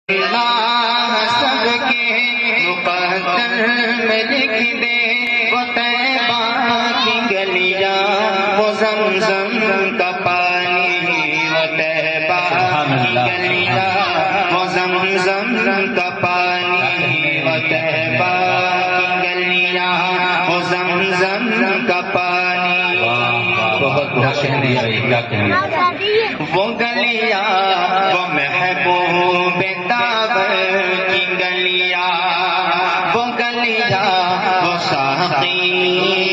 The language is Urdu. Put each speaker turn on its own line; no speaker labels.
سب کے مقدر میں لکھ دے وہ طیبہ کی گلیاں وہ زمزم کا پانی وہ طیبہ کی گلیاں وہ زمزم کا پانی وہ طیبہ کی گلیاں وہ زمزم کا پانی
بہت شکریہ
وہ گلیاں وہ محبوب داور کی گلیاں وہ گلیاں وہ ساقی